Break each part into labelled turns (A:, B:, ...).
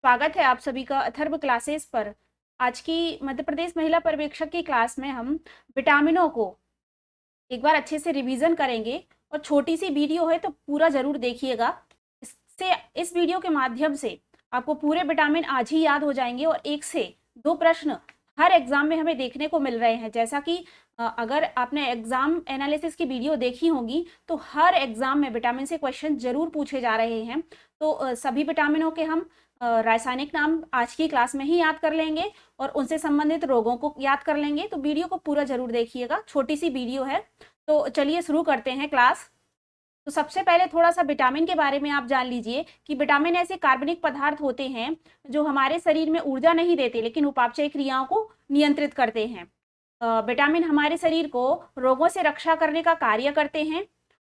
A: स्वागत है आप सभी का अथर्व क्लासेस पर। आज की मध्य प्रदेश महिला पर्यवेक्षक की क्लास में हम विटामिनों को एक बार अच्छे से रिवीजन करेंगे और छोटी सी वीडियो है तो पूरा जरूर देखिएगा। इससे इस वीडियो के माध्यम से आपको पूरे विटामिन आज ही याद हो जाएंगे और एक से दो प्रश्न हर एग्जाम में हमें देखने को मिल रहे हैं। जैसा कि अगर आपने एग्जाम एनालिसिस की वीडियो देखी होगी तो हर एग्जाम में विटामिन से क्वेश्चन जरूर पूछे जा रहे हैं। तो सभी विटामिनों के हम रासायनिक नाम आज की क्लास में ही याद कर लेंगे और उनसे संबंधित रोगों को याद कर लेंगे। तो वीडियो को पूरा जरूर देखिएगा, छोटी सी वीडियो है। तो चलिए शुरू करते हैं क्लास। तो सबसे पहले थोड़ा सा विटामिन के बारे में आप जान लीजिए कि विटामिन ऐसे कार्बनिक पदार्थ होते हैं जो हमारे शरीर में ऊर्जा नहीं देते लेकिन उपापचय क्रियाओं को नियंत्रित करते हैं। विटामिन हमारे शरीर को रोगों से रक्षा करने का कार्य करते हैं।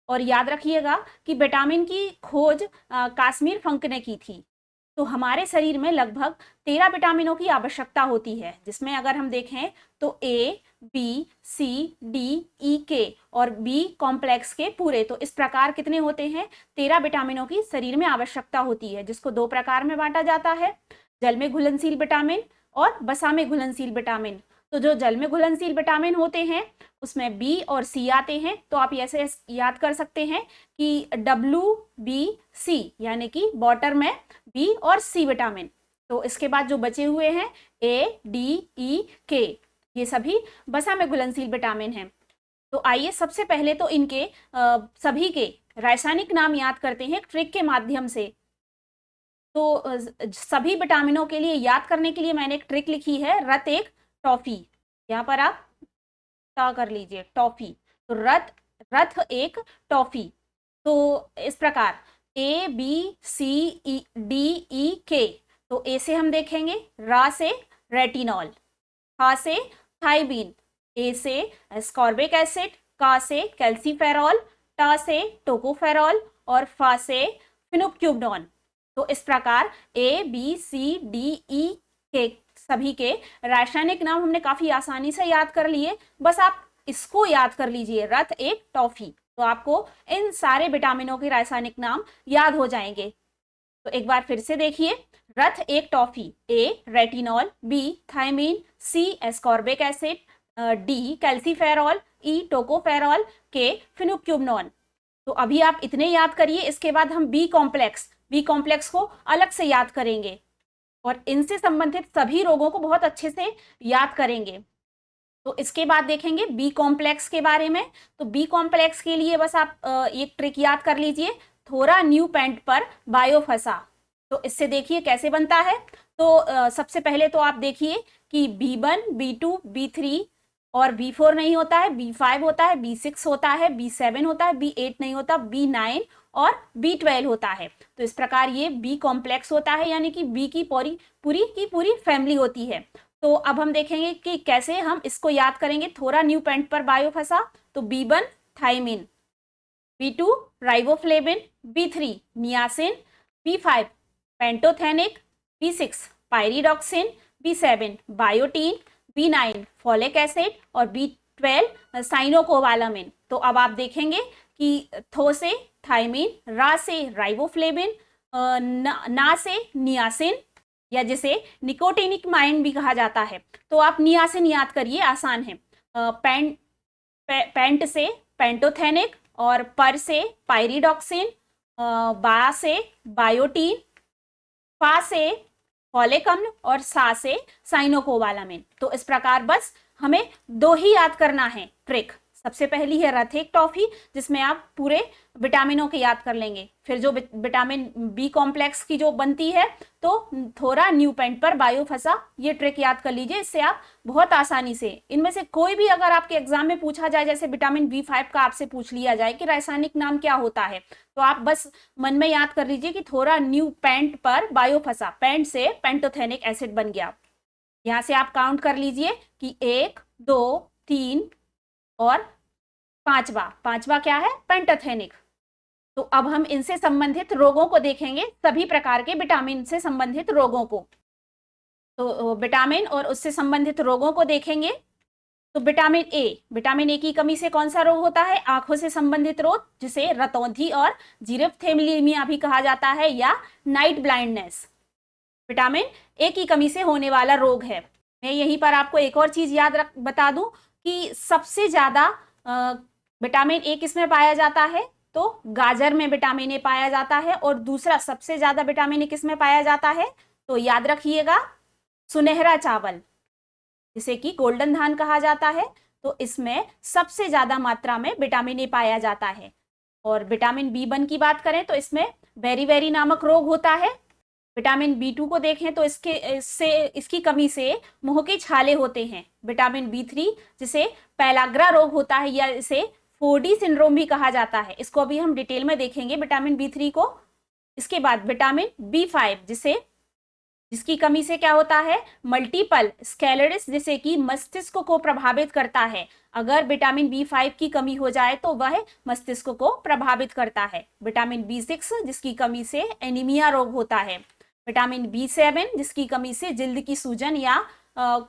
A: और याद रखिएगा कि विटामिन की खोज काश्मीर फंक ने की थी। तो हमारे शरीर में लगभग 13 विटामिनों की आवश्यकता होती है, जिसमें अगर हम देखें तो ए, बी, सी, डी, ई के और बी कॉम्प्लेक्स के पूरे, तो इस प्रकार कितने होते हैं? 13 विटामिनों की शरीर में आवश्यकता होती है, जिसको दो प्रकार में बांटा जाता है, जल में घुलनशील विटामिन और वसा में घुलनशील विटामिन। तो जो जल में घुलनशील विटामिन होते हैं उसमें बी और सी आते हैं। तो आप ऐसे याद कर सकते हैं कि WBC यानी कि वाटर में बी और सी विटामिन। तो इसके बाद जो बचे हुए हैं ADE K, ये सभी वसा में घुलनशील विटामिन हैं। तो आइए सबसे पहले तो इनके सभी के रासायनिक नाम याद करते हैं ट्रिक के माध्यम से। तो सभी विटामिनों के लिए याद करने के लिए मैंने एक ट्रिक लिखी है, रत एक टॉफी। यहाँ पर आप टा कर लीजिए, टॉफी। तो रथ एक टॉफी। तो इस प्रकार ABCDEK। तो ए से हम देखेंगे रा से रेटिनॉल, खा से थाइबीन, ए से एस्कॉर्बिक एसिड, का से कैल्सीफेरॉल, टा से टोकोफेरॉल और फा से फिनोक्यूबनॉन। तो इस प्रकार ABCDE के सभी के रासायनिक नाम हमने काफी आसानी से याद कर लिए। बस आप इसको याद कर लीजिए, रथ एक टॉफी, तो आपको इन सारे विटामिनों के रासायनिक नाम याद हो जाएंगे। तो एक बार फिर से देखिए, रथ एक टॉफी, A retinol, B thiamine, C ascorbic acid, D calciferol, E tocopherol, K phylloquinone. तो अभी आप इतने याद करिए, इसके बाद हम बी कॉम्प्लेक्स को अलग से याद करेंगे और इनसे संबंधित सभी रोगों को बहुत अच्छे से याद करेंगे। तो इसके बाद देखेंगे बी कॉम्प्लेक्स के बारे में। तो बी कॉम्प्लेक्स के लिए बस आप एक ट्रिक याद कर लीजिए, थोड़ा न्यू पेंट पर बायोफसा। तो इससे देखिए कैसे बनता है। तो सबसे पहले तो आप देखिए कि B1, B2, B3 और B4 नहीं होता है, B5 होता है, B6 होता है, B7 होता है, B8 नहीं होता, B9 और B12 होता है। तो इस प्रकार ये बी कॉम्प्लेक्स होता है, यानी कि बी की पूरी की पूरी फैमिली होती है। तो अब हम देखेंगे कि कैसे हम इसको याद करेंगे, थोड़ा न्यू पेंट पर बायोफसा। तो B1 thymine, B2 riboflavin, B3 niacin, B5 pantothenic, B6 pyridoxine, B7 biotin, B9 folic acid और B12 साइनोकोबालामिन। तो अब आप देखेंगे कि थो से थाइमिन, रा से राइबोफ्लेविन, ना से नियासिन या जिसे निकोटिनिक माइन भी कहा जाता है। तो आप नियासिन याद करिए, आसान है। पेंट से पेंटोथेनिक और पर से पायरिडॉक्सिन, बा से बायोटीन, फा से फॉलिक अम्ल और सा से साइनोकोबालामिन। तो इस प्रकार बस हमें दो ही याद करना है ट्रिक। सबसे पहली है रथिक टॉफी, जिसमें आप पूरे विटामिनों के याद कर लेंगे। फिर जो विटामिन बी कॉम्प्लेक्स की जो बनती है, तो थोड़ा न्यू पेंट पर बायोफसा, ये ट्रिक याद कर लीजिए। इससे आप बहुत आसानी से इनमें से कोई भी अगर आपके एग्जाम में पूछा जाए, जैसे विटामिन B5 का आपसे पूछ लिया जाए कि रासायनिक नाम क्या होता है, तो आप बस मन में याद कर लीजिए कि थोड़ा न्यू पेंट पर बायोफसा, पेंट से पेंटोथेनिक एसिड बन गया। यहां से आप काउंट कर लीजिए कि 1, 2, 3 और पांचवा क्या है? पेंटाथेनिक। तो अब हम इनसे संबंधित रोगों को देखेंगे, सभी प्रकार के विटामिन से संबंधित रोगों को। तो विटामिन और उससे संबंधित रोगों को देखेंगे। तो विटामिन ए की कमी से कौन सा रोग होता है? आंखों से संबंधित रोग, जिसे रतौंधी और जीरेप्थेलिमिया भी कहा जाता है, या नाइट ब्लाइंडनेस। विटामिन ए की कमी से होने वाला रोग है। मैं यहीं पर आपको एक और चीज बता दूं कि सबसे ज्यादा विटामिन ए किसमें पाया जाता है, तो गाजर में विटामिन ए पाया जाता है। और दूसरा सबसे ज्यादा विटामिन ए किसमें पाया जाता है, तो याद रखिएगा सुनहरा चावल, जिसे कि गोल्डन धान कहा जाता है, तो इसमें सबसे ज्यादा मात्रा में विटामिन ए पाया जाता है। और विटामिन बी1 की बात करें तो इसमें बेरी नामक रोग होता है। विटामिन बी2 को देखें तो इसकी कमी से मुंह के छाले होते हैं। विटामिन बी3 जिसे पैलाग्रा रोग होता है या इसे 4D सिंड्रोम भी कहा जाता है, इसको अभी हम डिटेल में देखेंगे विटामिन बी3 को। इसके बाद विटामिन बी5 जिसकी कमी से क्या होता है, मल्टीपल स्क्लेरोसिस, जिसे कि मस्तिष्क को प्रभावित करता है। अगर विटामिन बी5 की कमी हो जाए तो वह मस्तिष्क को प्रभावित करता है। विटामिन बी6 जिसकी कमी से एनीमिया रोग होता है। विटामिन बी7 जिसकी कमी से जल्द की सूजन या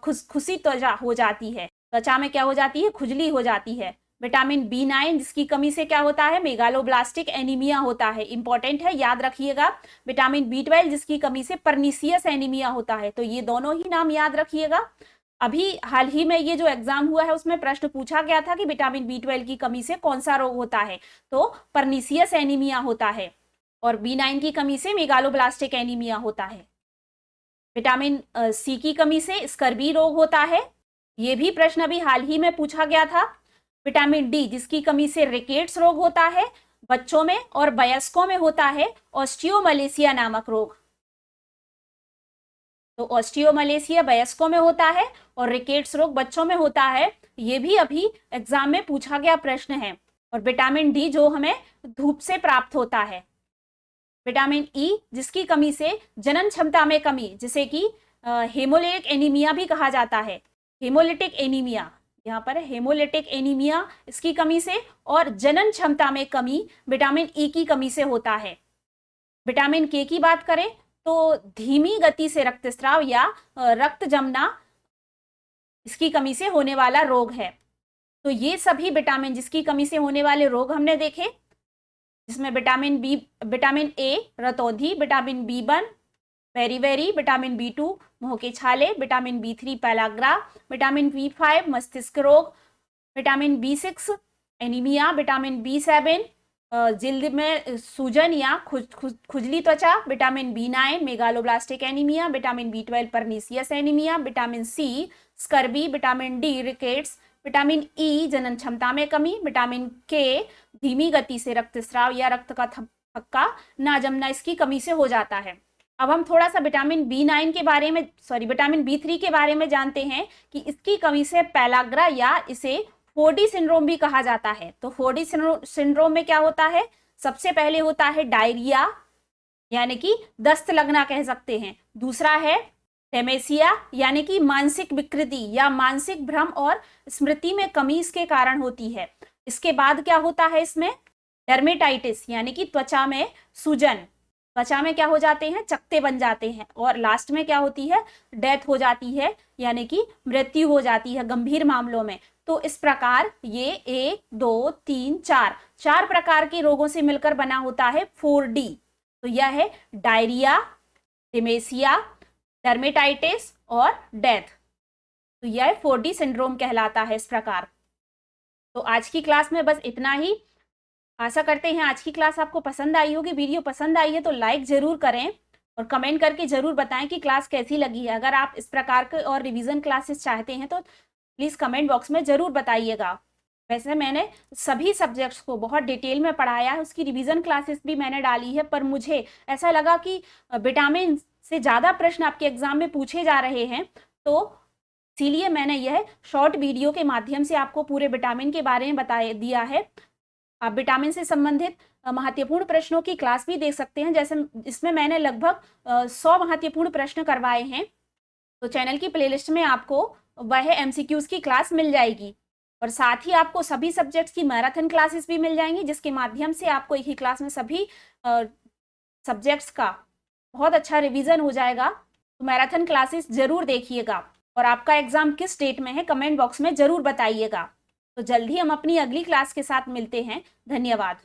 A: खुशी त्वचा हो जाती है, त्वचा में क्या हो जाती है, खुजली हो जाती है। विटामिन बी9 जिसकी कमी से क्या होता है, मेगालोब्लास्टिक एनीमिया होता है, इंपॉर्टेंट है, याद रखिएगा। विटामिन बी12 जिसकी कमी से परनीसियस एनीमिया होता है। तो ये दोनों ही नाम याद रखिएगा। अभी हाल ही में ये जो एग्जाम हुआ है उसमें प्रश्न पूछा गया था कि विटामिन बी12 की कमी से कौन सा रोग होता है, तो परनीसियस एनीमिया होता है। और बी9 की कमी से मेगालोब्लास्टिक एनीमिया होता है। विटामिन सी की कमी से स्कर्वी रोग होता है, ये भी प्रश्न अभी हाल ही में पूछा गया था। विटामिन डी जिसकी कमी से रिकेट्स रोग होता है, बच्चों में और वयस्कों में होता है ऑस्टियोमलेशिया नामक रोग। तो ऑस्टियोमलेशिया वयस्कों में होता है और रिकेट्स रोग बच्चों में होता है। ये भी अभी एग्जाम में पूछा गया प्रश्न है। और विटामिन डी जो हमें धूप से प्राप्त होता है। विटामिन ई जिसकी कमी से जनन क्षमता में कमी, जिसे कि हेमोलिटिक एनीमिया भी कहा जाता है। हेमोलिटिक एनीमिया, यहाँ पर हेमोलिटिक एनीमिया, इसकी कमी से और जनन क्षमता में कमी विटामिन ई की कमी से होता है। विटामिन के की बात करें तो धीमी गति से रक्तस्राव या रक्त जमना, इसकी कमी से होने वाला रोग है। तो ये सभी विटामिन जिसकी कमी से होने वाले रोग हमने देखे, जिसमें विटामिन ए रतौंधी, विटामिन बी1 बेरी, विटामिन बी2 मुंह के छाले, विटामिन बी3 पैलाग्रा, विटामिन बी5 मस्तिष्क रोग, विटामिन बी6 एनीमिया, विटामिन बी7 जिल्द में सूजन या खुजली त्वचा, vitamin B nine megaloblastic anaemia, vitamin बी12 pernicious anaemia, vitamin C scurvy, vitamin D rickets, vitamin E जनन क्षमता में कमी, विटामिन के धीमी गति से रक्तस्राव या रक्त का थक्का ना जमना, इसकी कमी से हो जाता है। अब हम थोड़ा सा विटामिन बी9 के बारे में विटामिन बी3 के बारे में जानते हैं कि इसकी कमी से पैलाग्रा या इसे 4D सिंड्रोम भी कहा जाता है। तो 4D सिंड्रोम में क्या होता है, सबसे पहले होता है डायरिया, यानी कि दस्त लगना कह सकते हैं। दूसरा है डेमेसिया, यानी कि मानसिक विकृति या मानसिक भ्रम और स्मृति में कमी इसके कारण होती है। इसके बाद क्या होता है, इसमें डर्मेटाइटिस, यानी कि त्वचा में सूजन, त्वचा में क्या हो जाते हैं, चकत्ते बन जाते हैं। और लास्ट में क्या होती है, डेथ हो जाती है, यानी कि मृत्यु हो जाती है गंभीर मामलों में। तो इस प्रकार ये 1 2 3 4 प्रकार के रोगों से मिलकर बना होता है 4D। तो यह है डायरिया, डेमेसिया, डर्मेटाइटिस और डेथ। तो यह 4D सिंड्रोम कहलाता है इस प्रकार। तो आज की क्लास में बस इतना ही। आशा करते हैं आज की क्लास आपको पसंद आई होगी। वीडियो पसंद आई है तो लाइक जरूर करें और कमेंट करके जरूर बताएं कि क्लास कैसी लगी है। अगर आप इस प्रकार के और रिवीजन क्लासेस चाहते हैं तो प्लीज़ कमेंट बॉक्स में ज़रूर बताइएगा। वैसे मैंने सभी सब्जेक्ट्स को बहुत डिटेल में पढ़ाया है, उसकी रिवीजन क्लासेस भी मैंने डाली है, पर मुझे ऐसा लगा कि विटामिन से ज़्यादा प्रश्न आपके एग्जाम में पूछे जा रहे हैं, तो इसीलिए मैंने यह शॉर्ट वीडियो के माध्यम से आपको पूरे विटामिन के बारे में बता दिया है। आप विटामिन से संबंधित महत्वपूर्ण प्रश्नों की क्लास भी देख सकते हैं, जैसे इसमें मैंने लगभग 100 महत्वपूर्ण प्रश्न करवाए हैं। तो चैनल की प्लेलिस्ट में आपको वह MCQs की क्लास मिल जाएगी और साथ ही आपको सभी सब्जेक्ट्स की मैराथन क्लासेस भी मिल जाएंगी, जिसके माध्यम से आपको एक ही क्लास में सभी सब्जेक्ट्स का बहुत अच्छा रिवीजन हो जाएगा। तो मैराथन क्लासेस जरूर देखिएगा और आपका एग्जाम किस डेट में है कमेंट बॉक्स में जरूर बताइएगा। तो जल्द ही हम अपनी अगली क्लास के साथ मिलते हैं। धन्यवाद।